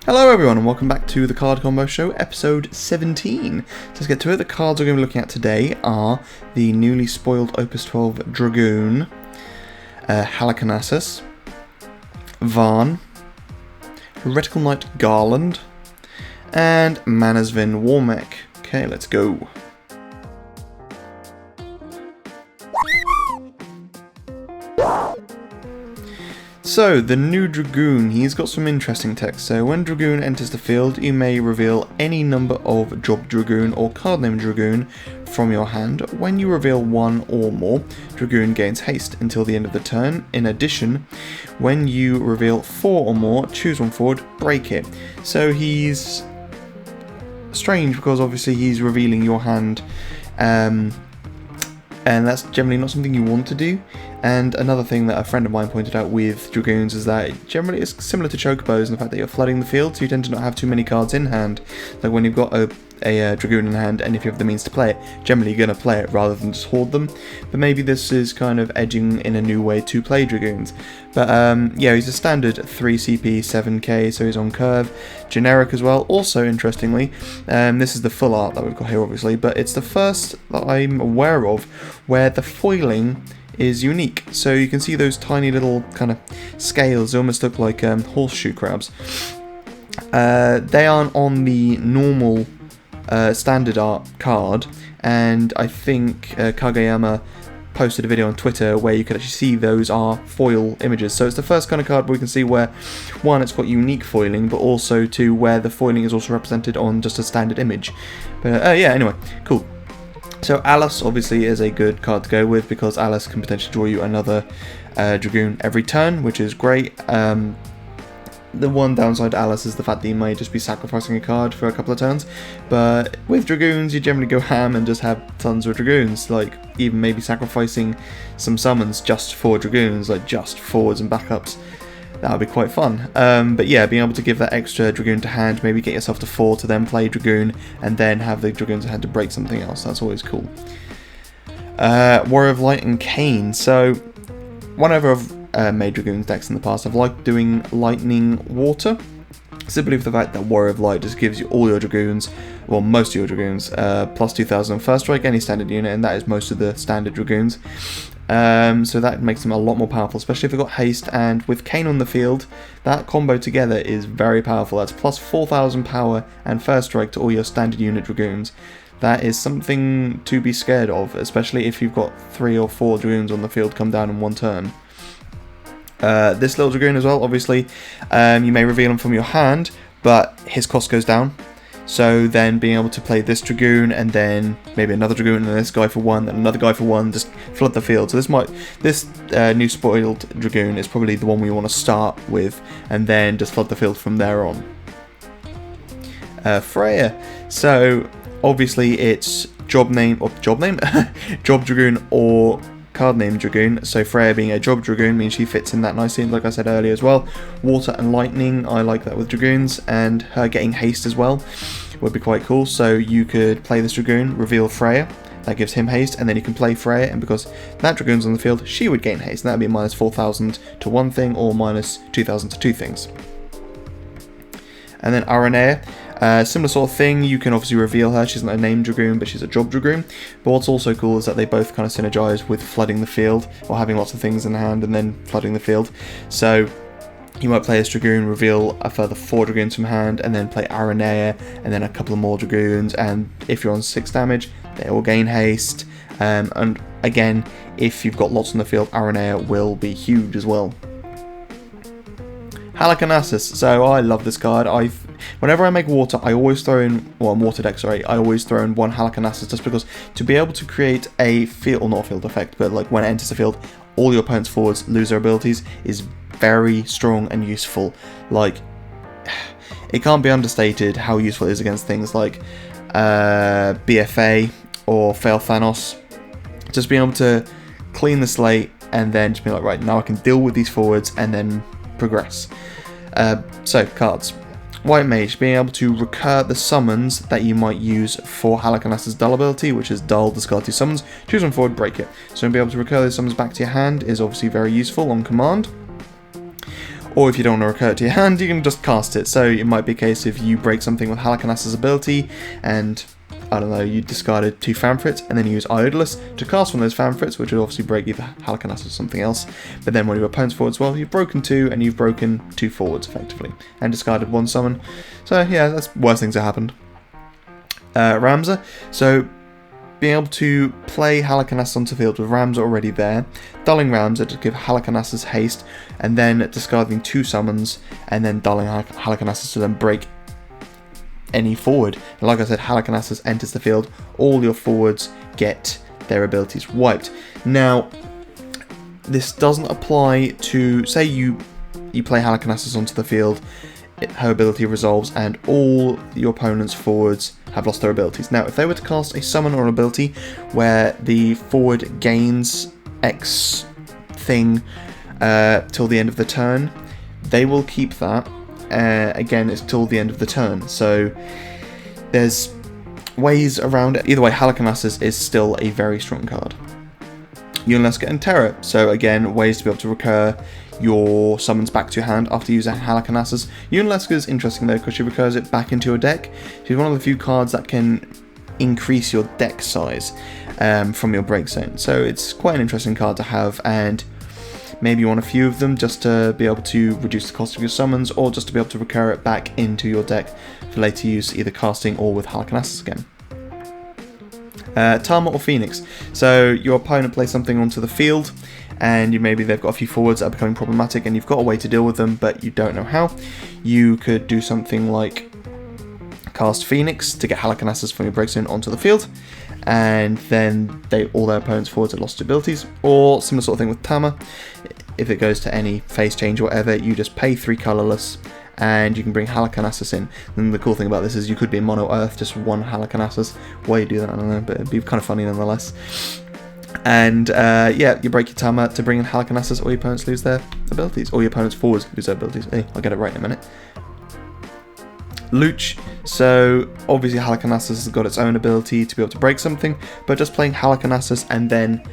Hello everyone and welcome back to the Card Combo Show, episode 17. Let's get to it. The cards we're going to be looking at today are the newly spoiled Opus XII Dragoon, Halicarnassus, Varn, Heretical Knight Garland, and Manasvinwarmech. Okay, let's go. So, the new Dragoon, he's got some interesting text. So, when Dragoon enters the field, you may reveal any number of job Dragoon or card name Dragoon from your hand. When you reveal one or more, Dragoon gains haste until the end of the turn. In addition, when you reveal 4 or more, choose one forward, break it. So, he's strange because obviously he's revealing your hand, and that's generally not something you want to do. And another thing that a friend of mine pointed out with Dragoons is that it generally is similar to Chocobos in the fact that you're flooding the field, so you tend to not have too many cards in hand. Like when you've got a Dragoon in hand, and if you have the means to play it, generally you're going to play it rather than just hoard them. But maybe this is kind of edging in a new way to play Dragoons. But yeah, he's a standard 3 CP, 7k, so he's on curve. Generic as well. Also, interestingly, this is the full art that we've got here, obviously, but it's the first that I'm aware of where the foiling is unique. So you can see those tiny little kind of scales. They almost look like horseshoe crabs. They aren't on the normal standard art card, and I think Kageyama posted a video on Twitter where you can actually see those are foil images. So it's the first kind of card where we can see where, one, it's got unique foiling, but also two, where the foiling is also represented on just a standard image. But yeah, anyway, cool. So Alice obviously is a good card to go with because Alice can potentially draw you another Dragoon every turn, which is great. The one downside to Alice is the fact that you may just be sacrificing a card for a couple of turns, but with Dragoons you generally go ham and just have tons of Dragoons, like even maybe sacrificing some summons just for Dragoons, like just forwards and backups. That would be quite fun. But yeah, being able to give that extra Dragoon to hand, maybe get yourself to 4 to then play Dragoon, and then have the Dragoon to hand to break something else, that's always cool. Warrior of Light and Kane. So, whenever I've made Dragoons decks in the past, I've liked doing Lightning Water, simply for the fact that Warrior of Light just gives you all your Dragoons, well, most of your Dragoons, plus 2000 on first strike, any standard unit, and that is most of the standard Dragoons. So that makes them a lot more powerful, especially if they've got haste, and with Kane on the field, that combo together is very powerful. That's plus 4000 power and first strike to all your standard unit Dragoons. That is something to be scared of, especially if you've got 3 or 4 Dragoons on the field come down in one turn. This little Dragoon as well, obviously, you may reveal him from your hand, but his cost goes down. So then being able to play this Dragoon and then maybe another Dragoon and this guy for 1, then another guy for 1, just flood the field. So this new spoiled Dragoon is probably the one we want to start with, and then just flood the field from there on. Freya. So obviously it's job Dragoon or card name Dragoon. So Freya being a job Dragoon means she fits in that nicely, like I said earlier as well. Water and lightning, I like that with Dragoons, and her getting haste as well would be quite cool. So you could play this Dragoon, reveal Freya, that gives him haste, and then you can play Freya, and because that Dragoon's on the field, she would gain haste, and that would be minus 4000 to one thing or minus 2000 to two things. And then Aranea. Similar sort of thing, you can obviously reveal her. She's not a named Dragoon, but she's a job Dragoon. But what's also cool is that they both kind of synergize with flooding the field, or having lots of things in hand and then flooding the field. So you might play this Dragoon, reveal a further 4 Dragoons from hand, and then play Aranea, and then a couple of more Dragoons, and if you're on 6 damage, they all gain haste. And again, if you've got lots on the field, Aranea will be huge as well. Halicarnassus. So I love this card. Whenever I make water, I always throw in, well, water deck, sorry, I always throw in one Halicarnassus, just because to be able to create a field, or not a field effect, but like when it enters the field, all your opponent's forwards lose their abilities is very strong and useful. Like, it can't be understated how useful it is against things like BFA or Fail Thanos. Just being able to clean the slate and then just be like, right, now I can deal with these forwards and then progress. So, cards. White Mage, being able to recur the summons that you might use for Halicarnassus' Dull ability, which is Dull, discard 2 summons, choose one forward, break it. So being able to recur those summons back to your hand is obviously very useful on command. Or if you don't want to recur it to your hand, you can just cast it. So it might be a case if you break something with Halicarnassus' ability, and I don't know, you discarded 2 Fanfrits, and then you use Iodolus to cast one of those Fanfrits, which would obviously break either Halicarnassus or something else. But then one of your opponent's forwards, well, you've broken 2, and you've broken 2 forwards, effectively, and discarded 1 summon. So yeah, that's worse things that happened. Ramza, so being able to play Halicarnassus onto the field with Ramza already there, dulling Ramza to give Halicarnassus haste, and then discarding 2 summons, and then dulling Halicarnassus to then break any forward. And like I said, Halicarnassus enters the field, all your forwards get their abilities wiped. Now, this doesn't apply to, say you play Halicarnassus onto the field, her ability resolves, and all your opponent's forwards have lost their abilities. Now, if they were to cast a summon or an ability where the forward gains X thing till the end of the turn, they will keep that. Again, it's till the end of the turn, so there's ways around it. Either way, Halicarnassus is still a very strong card. Unlesker and Terror, so again, ways to be able to recur your summons back to your hand after using Halicarnassus. Unlesker is interesting though, because she recurs it back into your deck. She's one of the few cards that can increase your deck size from your break zone, so it's quite an interesting card to have, and maybe you want a few of them just to be able to reduce the cost of your summons, or just to be able to recur it back into your deck for later use, either casting or with Halicarnassus again. Tama or Phoenix. So your opponent plays something onto the field, and maybe they've got a few forwards that are becoming problematic, and you've got a way to deal with them, but you don't know how. You could do something like cast Phoenix to get Halicarnassus from your break zone onto the field, and then all their opponent's forwards have lost abilities. Or similar sort of thing with Tama. If it goes to any phase change or whatever, you just pay 3 colourless, and you can bring Halicarnassus in. And the cool thing about this is you could be in mono earth, just 1 Halicarnassus. Why you do that, I don't know, but it'd be kind of funny nonetheless. And yeah, you break your Tama to bring in Halicarnassus, or your opponents lose their abilities, or your opponent's forwards lose their abilities. Hey, I'll get it right in a minute. Luch, so obviously Halicarnassus has got its own ability to be able to break something, but just playing Halicarnassus and then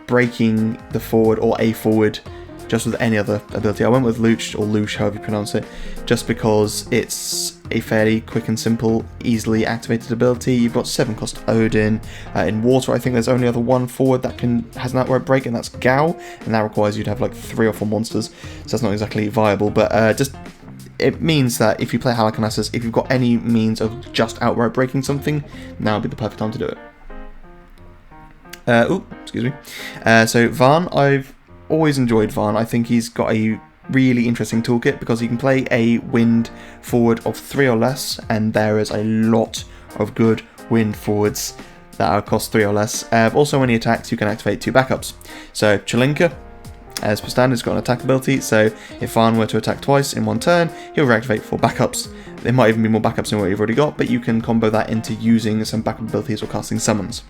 breaking the forward or a forward just with any other ability. I went with Luch, or Luch, however you pronounce it, just because it's a fairly quick and simple, easily activated ability. You've got 7 cost Odin. In water, I think there's only other 1 forward that has an outright break, and that's Gao, and that requires you to have like 3 or 4 monsters, so that's not exactly viable, but just it means that if you play Halicarnassus, if you've got any means of just outright breaking something, now would be the perfect time to do it. Excuse me. So Varn, I've always enjoyed Varn. I think he's got a really interesting toolkit because he can play a wind forward of 3 or less, and there is a lot of good wind forwards that are cost 3 or less. Also, when he attacks, you can activate 2 backups. So Chelinka, as per standard, has got an attack ability, so if Varn were to attack twice in 1 turn, he'll reactivate 4 backups. There might even be more backups than what you've already got, but you can combo that into using some backup abilities or casting summons.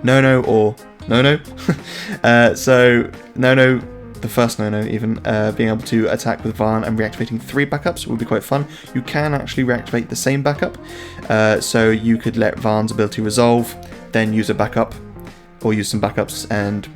Nono or Nono. So Nono, the first Nono even, being able to attack with Varn and reactivating 3 backups would be quite fun. You can actually reactivate the same backup, so you could let Varn's ability resolve, then use a backup, or use some backups and,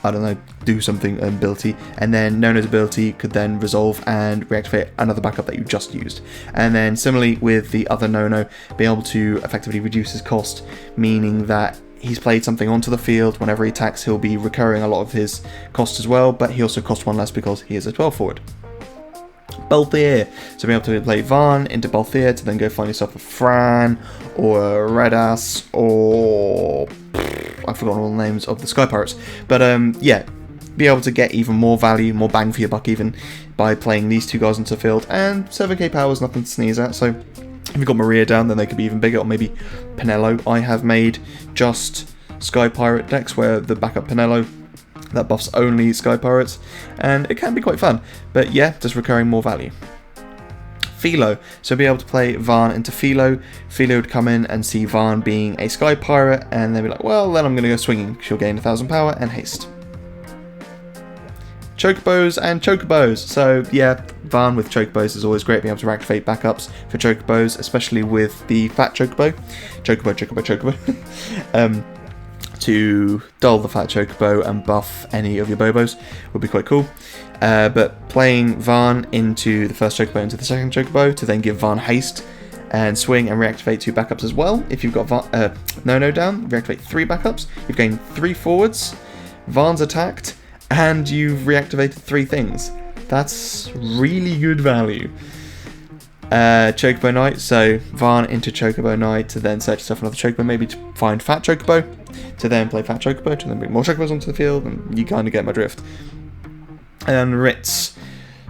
I don't know, do something ability, and then Nono's ability could then resolve and reactivate another backup that you just used. And then similarly with the other Nono, being able to effectively reduce his cost, meaning that he's played something onto the field, whenever he attacks he'll be recurring a lot of his cost as well, but he also costs 1 less because he is a 12 forward. Balthier, so being able to play Varn into Balthier to then go find yourself a Fran, or a Redas, or I've forgotten all the names of the Sky Pirates, but yeah, be able to get even more value, more bang for your buck even, by playing these 2 guys into the field, and 7k power is nothing to sneeze at, so if you've got Maria down, then they could be even bigger, or maybe Pinello. I have made just Sky Pirate decks where the backup Pinello that buffs only Sky Pirates, and it can be quite fun, but yeah, just recurring more value. Philo, so be able to play Varn into Philo. Philo would come in and see Varn being a Sky Pirate, and they'd be like, well, then I'm going to go swinging. She'll gain 1000 power and haste. Chocobos and Chocobos, so yeah, Varn with Chocobos is always great, being able to activate backups for Chocobos, especially with the Fat Chocobo. to dull the fat chocobo and buff any of your bobos would be quite cool. But playing Varn into the first chocobo into the second chocobo to then give Varn haste and swing and reactivate 2 backups as well. If you've got No down, reactivate 3 backups. You've gained 3 forwards, Varn's attacked, and you've reactivated 3 things. That's really good value. Chocobo Knight, so Varn into Chocobo Knight to then search yourself another Chocobo, maybe to find Fat Chocobo, to then play Fat Chocobo, to then bring more Chocobos onto the field, and you kind of get my drift. And Ritz.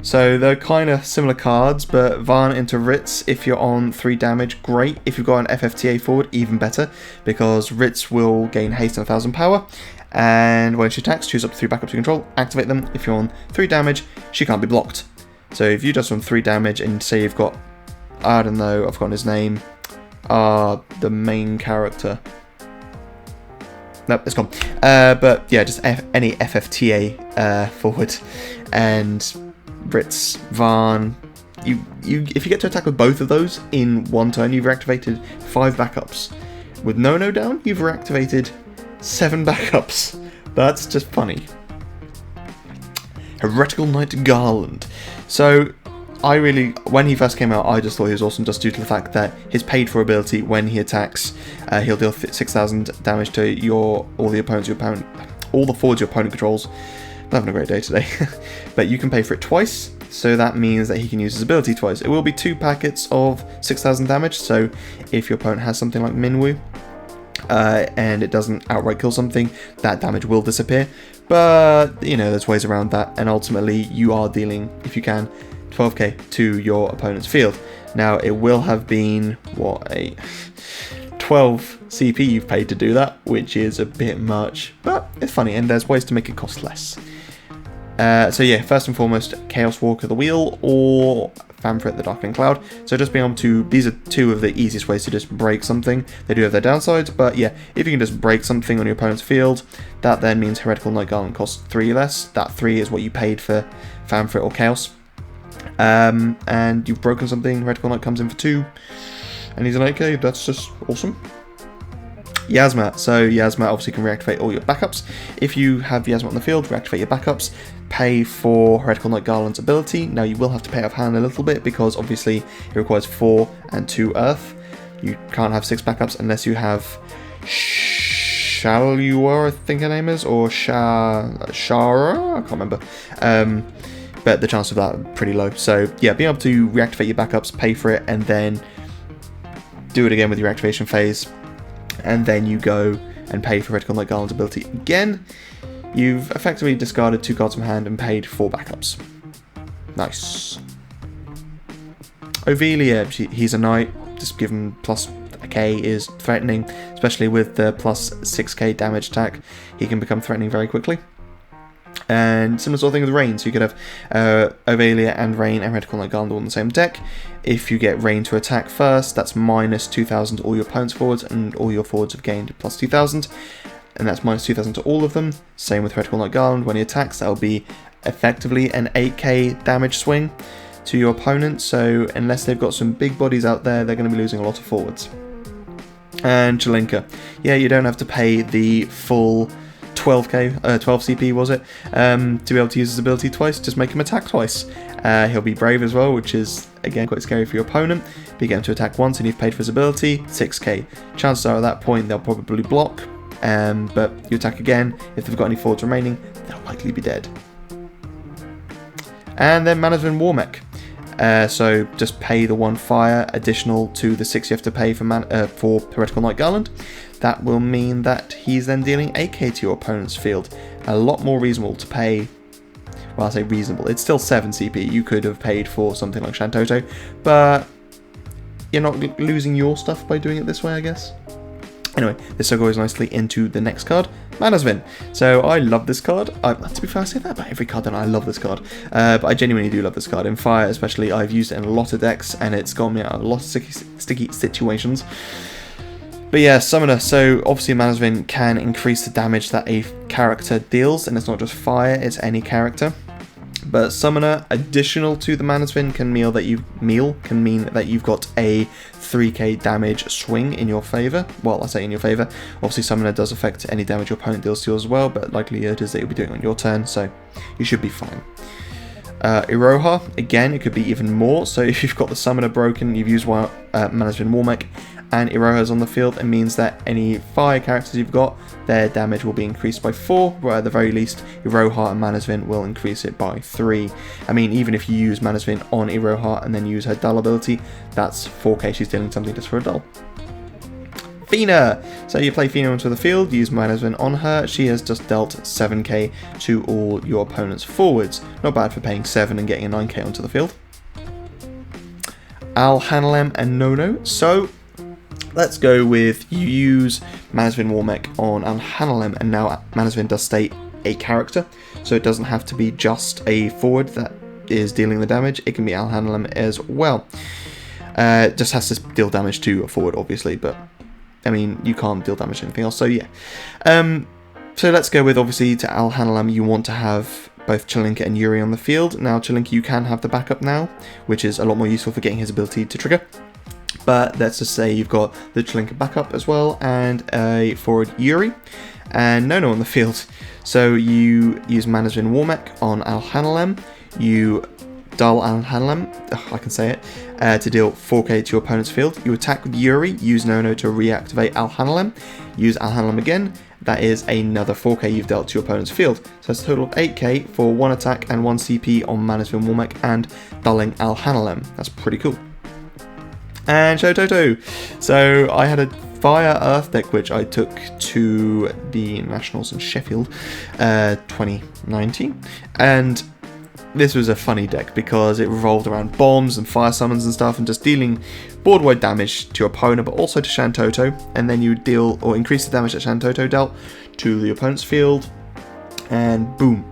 So they're kind of similar cards, but Varn into Ritz, if you're on 3 damage, great. If you've got an FFTA forward, even better, because Ritz will gain haste and 1000 power, and when she attacks, choose up to 3 backups you control, activate them. If you're on 3 damage, she can't be blocked. So if you just on 3 damage and say you've got, I don't know, I've forgotten his name, the main character. Nope, it's gone. But yeah, just any FFTA forward, and Ritz, Varn. If you get to attack with both of those in one turn, you've reactivated 5 backups. With No down, you've reactivated 7 backups. That's just funny. Heretical Knight Garland. So when he first came out, I just thought he was awesome just due to the fact that his paid for ability, when he attacks, he'll deal 6,000 damage to all the forwards your opponent controls. I'm having a great day today. But you can pay for it twice, so that means that he can use his ability twice. It will be 2 packets of 6,000 damage, so if your opponent has something like Minwu, and it doesn't outright kill something, that damage will disappear. But, you know, there's ways around that, and ultimately you are dealing, if you can, 12k to your opponent's field. Now, it will have been, a 12 CP you've paid to do that, which is a bit much, but it's funny, and there's ways to make it cost less. So yeah, first and foremost, Chaos Walker the Wheel or Famfrit the Darkening Cloud. So just being able to, these are 2 of the easiest ways to just break something. They do have their downsides, but yeah, if you can just break something on your opponent's field, that then means Heretical Knight Garland costs 3 less. That 3 is what you paid for Famfrit or Chaos. And you've broken something, Heretical Knight comes in for 2, and he's an 8k, that's just awesome. Yasma, so Yasma obviously can reactivate all your backups. If you have Yasma on the field, reactivate your backups, pay for Heretical Knight Garland's ability. Now you will have to pay off hand a little bit because obviously it requires 4 and 2 earth. You can't have 6 backups unless you have Shalua, I think her name is, or Shara, I can't remember. But the chance of that are pretty low. So yeah, being able to reactivate your backups, pay for it, and then do it again with your activation phase, and then you go and pay for Heretical Knight Garland's ability again. You've effectively discarded 2 cards from hand and paid 4 backups. Nice. Ovelia, he's a knight, just given plus a K is threatening, especially with the plus 6k damage attack. He can become threatening very quickly. And similar sort of thing with Rain, so you could have Ovelia and Rain and Heretical Knight Garland all in the same deck. If you get Rain to attack first, that's minus 2,000 to all your opponent's forwards, and all your forwards have gained plus 2,000, and that's minus 2,000 to all of them. Same with Heretical Knight Garland, when he attacks, that'll be effectively an 8k damage swing to your opponent, so unless they've got some big bodies out there, they're going to be losing a lot of forwards. And Chelinka, yeah, you don't have to pay the full 12 CP was it, to be able to use his ability twice, just make him attack twice. He'll be brave as well, which is again quite scary for your opponent, but you get him to attack once and you've paid for his ability, 6k. Chances are at that point they'll probably block, but you attack again, if they've got any forwards remaining, they'll likely be dead. And then Manasvinwarmech. So just pay the 1 fire additional to the 6 you have to pay for Heretical Knight Garland. That will mean that he's then dealing 8k to your opponent's field. A lot more reasonable to pay. Well, I say reasonable, it's still 7 CP. You could have paid for something like Shantotto, but you're not losing your stuff by doing it this way, I guess. Anyway, this segues nicely into the next card, Manasvin. So I love this card. To be fair, I say that about every card, and I love this card. But I genuinely do love this card. In Fire especially, I've used it in a lot of decks, and it's got me out of a lot of sticky situations. But yeah, Summoner. So obviously Manasvin can increase the damage that a character deals, and it's not just Fire, it's any character. But Summoner, additional to the Manasvin, can mean that you've got a 3k damage swing in your favour. Well, I say in your favour. Obviously, Summoner does affect any damage your opponent deals to you as well, but likelihood is that you'll be doing it on your turn, so you should be fine. Iroha, again, it could be even more. So if you've got the Summoner broken, you've used Manasvinwarmech, and Iroha's on the field, it means that any fire characters you've got, their damage will be increased by 4, where at the very least, Iroha and Manasvin will increase it by 3. I mean, even if you use Manasvin on Iroha and then use her Dull ability, that's 4k she's dealing something just for a Dull. Fina! So you play Fina onto the field, use Manasvin on her, she has just dealt 7k to all your opponent's forwards. Not bad for paying 7 and getting a 9k onto the field. Alhanalem and Nono. So let's go with you use Manasvinwarmech on Alhanalem, and now Manasvin does stay a character, so it doesn't have to be just a forward that is dealing the damage, it can be Alhanalem as well. It just has to deal damage to a forward, obviously, but I mean, you can't deal damage to anything else, so yeah. So let's go with, obviously, to Alhanalem, you want to have both Chelinka and Yuri on the field. Now, Chelinka, you can have the backup now, which is a lot more useful for getting his ability to trigger. But let's just say you've got the Chelinka backup as well, and a forward Yuri, and Nono on the field. So you use Manasvinwarmech on Alhanalem, you Dull Alhanalem, I can say it, to deal 4k to your opponent's field. You attack with Yuri, use Nono to reactivate Alhanalem, use Alhanalem again, that is another 4k you've dealt to your opponent's field. So that's a total of 8k for 1 attack and 1 CP on Manasvinwarmech and dulling Alhanalem. That's pretty cool. And shantotto. So I had a Fire Earth deck which I took to the Nationals in Sheffield 2019, and this was a funny deck because it revolved around bombs and fire summons and stuff and just dealing board-wide damage to your opponent but also to Shantotto, and then you deal or increase the damage that Shantotto dealt to the opponent's field, and boom,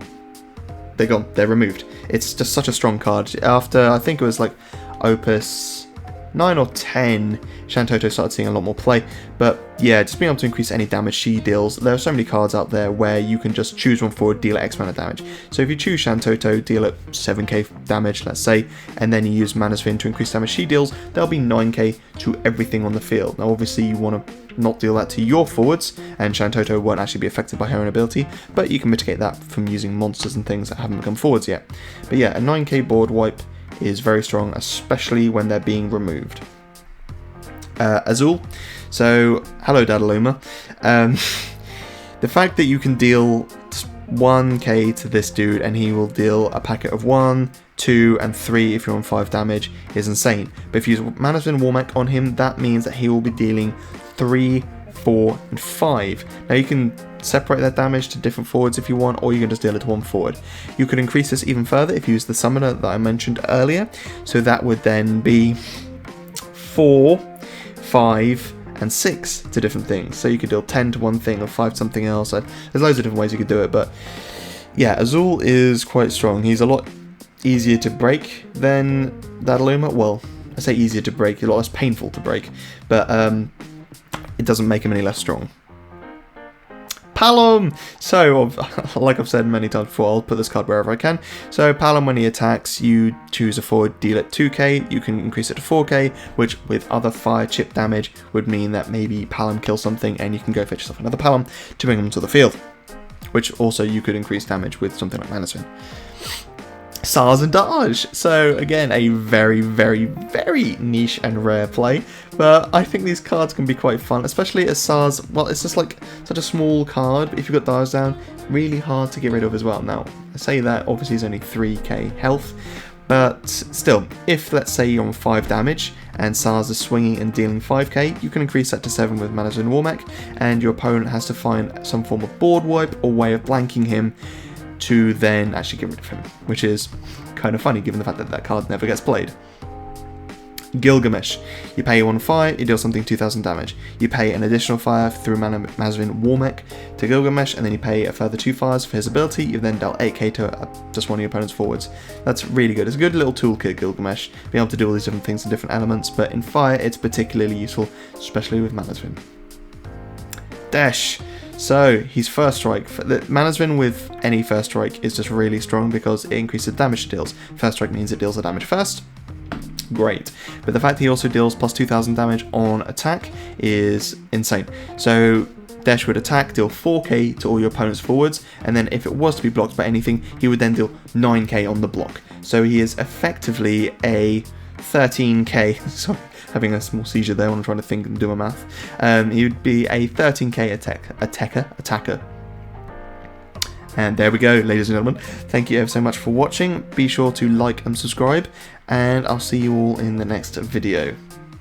they're gone, they're removed. It's just such a strong card. After, I think it was like Opus 9 or 10, Shantotto started seeing a lot more play, but yeah, just being able to increase any damage she deals. There are so many cards out there where you can just choose one forward, deal X amount of damage. So if you choose Shantotto, deal at 7k damage, let's say, and then you use Manasvin to increase damage she deals, there'll be 9k to everything on the field. Now obviously you want to not deal that to your forwards, and Shantotto won't actually be affected by her own ability, but you can mitigate that from using monsters and things that haven't become forwards yet. But yeah, a 9k board wipe is very strong, especially when they're being removed. Azul, so hello Dadaluma. The fact that you can deal 1k to this dude and he will deal a packet of 1, 2 and 3 if you're on 5 damage is insane. But if you use Manasvinwarmech on him, that means that he will be dealing 3, 4 and 5. Now you can separate that damage to different forwards if you want, or you can just deal it to one forward. You could increase this even further if you use the summoner that I mentioned earlier, so that would then be 4, 5 and 6 to different things. So you could deal 10 to one thing or 5 to something else. There's loads of different ways you could do it, but yeah, Azul is quite strong. He's a lot easier to break than Dadaluma. Well, I say easier to break, a lot less painful to break, but it doesn't make him any less strong. Palom! So, like I've said many times before, I'll put this card wherever I can. So, Palom, when he attacks, you choose a forward, deal it 2k, you can increase it to 4k, which with other fire chip damage would mean that maybe Palom kills something and you can go fetch yourself another Palom to bring them to the field. Which also you could increase damage with something like Manasvin. Sars and Dodge. So again, a very, very, very niche and rare play, but I think these cards can be quite fun, especially as Sars. Well, it's just like such a small card, but if you've got Dodge down, really hard to get rid of as well. Now, I say that obviously he's only 3k health, but still, if let's say you're on 5 damage and Sars is swinging and dealing 5k, you can increase that to 7 with Manasvinwarmech, and your opponent has to find some form of board wipe or way of blanking him to then actually get rid of him, which is kind of funny given the fact that that card never gets played. Gilgamesh. You pay 1 fire, you deal something 2000 damage. You pay an additional fire through Manasvinwarmech to Gilgamesh, and then you pay a further 2 fires for his ability. You've then dealt 8k to just one of your opponent's forwards. That's really good. It's a good little toolkit, Gilgamesh, being able to do all these different things in different elements, but in fire it's particularly useful, especially with Manasvin. Dash. So his first strike, the Manasvin with any first strike is just really strong because it increases damage it deals. First strike means it deals the damage first. Great, but the fact he also deals plus 2000 damage on attack is insane. So Dash would attack, deal 4k to all your opponent's forwards, and then if it was to be blocked by anything, he would then deal 9k on the block. So he is effectively a 13k, sorry, having a small seizure there when I'm trying to think and do my math. He would be a 13k attacker. And there we go, ladies and gentlemen. Thank you ever so much for watching. Be sure to like and subscribe, and I'll see you all in the next video.